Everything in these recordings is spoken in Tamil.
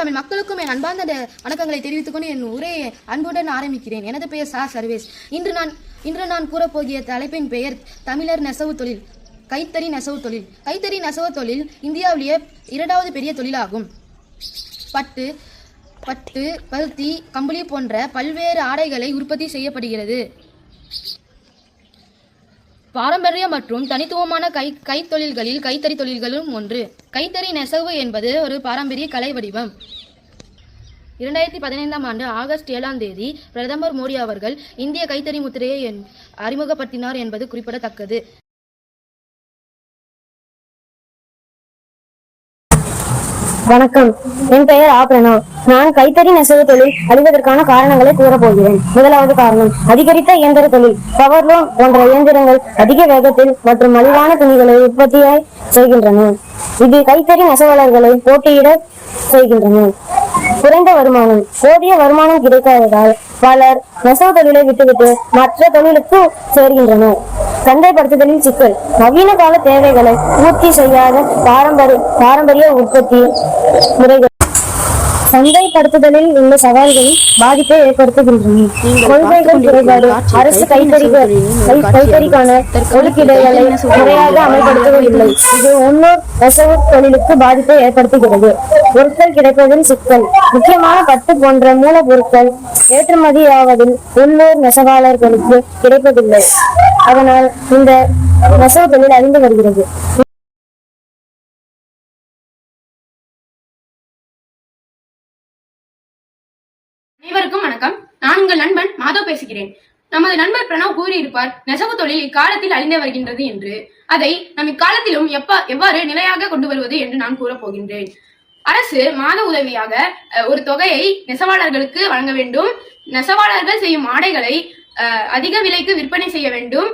தமிழ் மக்களுக்கும் என் அன்பார்ந்த வணக்கங்களை தெரிவித்துக் கொண்டு என் உரையை அன்புடன் ஆரம்பிக்கிறேன். எனது பெயர் சா சர்வேஸ். இன்று நான் கூறப்போகிய தலைப்பின் பெயர் தமிழர் நெசவு தொழில், கைத்தறி நெசவு தொழில். கைத்தறி நெசவு தொழில் இந்தியாவிலேயே 2வது பெரிய தொழிலாகும். பட்டு, பருத்தி, கம்பளி போன்ற பல்வேறு ஆடைகளை உற்பத்தி செய்யப்படுகிறது. பாரம்பரிய மற்றும் தனித்துவமான கைத்தொழில்களில் கைத்தறி தொழில்களும் ஒன்று. கைத்தறி நெசவு என்பது ஒரு பாரம்பரிய கலை வடிவம். 2015ஆம் ஆண்டு ஆகஸ்ட் 7ஆம் தேதி பிரதமர் மோடி அவர்கள் இந்திய கைத்தறி முத்திரையை அறிமுகப்படுத்தினார் என்பது குறிப்பிடத்தக்கது. வணக்கம், என் பெயர் ஆப்ரணா. நான் கைத்தறி நெசவு தொழில் அழிவதற்கான காரணங்களை கூறப்போகிறேன். முதலாவது காரணம் அதிகரித்த இயந்திர தொழில். பவர்லூம் போன்ற இயந்திரங்கள் அதிக வேகத்தில் மற்றும் மலிவான துணிகளை உற்பத்தியாய் செய்கின்றன. இது கைத்தறி நெசவாளர்களை போட்டியிட செய்கின்றன. குறைந்த வருமானம். போதிய வருமானம் கிடைக்காததால் பலர் நெசவு தொழிலை விட்டுவிட்டு மற்ற தொழிலுக்கு சேர்கின்றனர். சந்தைப்படுத்துதலில் சிக்கல். நவீன கால தேவைகளை பூர்த்தி செய்யாத பாரம்பரிய உற்பத்தி முறைகள் சந்தைப்படுத்துதலில் உள்ள சவால்களில் பாதிப்பை ஏற்படுத்துகின்றன. கொள்கைகள் குறைபாடு. அரசு கைத்தறிக்கான ஒதுக்கீடுகளை முறையாக அமல்படுத்துவதில்லை. இது உள்ளூர் நெசவு தொழிலுக்கு பாதிப்பை ஏற்படுத்துகிறது. பொருட்கள் கிடைப்பதில் சிக்கல். முக்கியமான பட்டு போன்ற மூலப்பொருட்கள் ஏற்றுமதியாவதில் உள்ளூர் நெசவாளர்களுக்கு கிடைப்பதில்லை. அதனால் இந்த நெசவு தொழில் அழிந்து வருகிறது. அனைவருக்கும் வணக்கம். நான் உங்கள் நண்பன் மாதவ் பேசுகிறேன். நமது நண்பர் பிரணவ் கூறியிருப்பார், நெசவு தொழில் இக்காலத்தில் அழிந்து வருகின்றது என்று. அதை நம் இக்காலத்திலும் எவ்வாறு நிலையாக கொண்டு வருவது என்று நான் கூறப் போகின்றேன். அரசு மாத உதவியாக ஒரு தொகையை நெசவாளர்களுக்கு வழங்க வேண்டும். நெசவாளர்கள் செய்யும் ஆடைகளை அதிக விலைக்கு விற்பனை செய்ய வேண்டும்.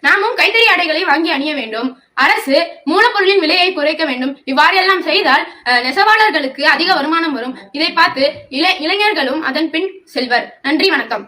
நாமும் கைத்தறி ஆடைகளை வாங்கி அணிய வேண்டும். அரசு மூலப்பொருளின் விலையை குறைக்க வேண்டும். இவ்வாறெல்லாம் செய்தால் நெசவாளர்களுக்கு அதிக வருமானம் வரும். இதை பார்த்து இளைஞர்களும் அதன் பின் செல்வர். நன்றி, வணக்கம்.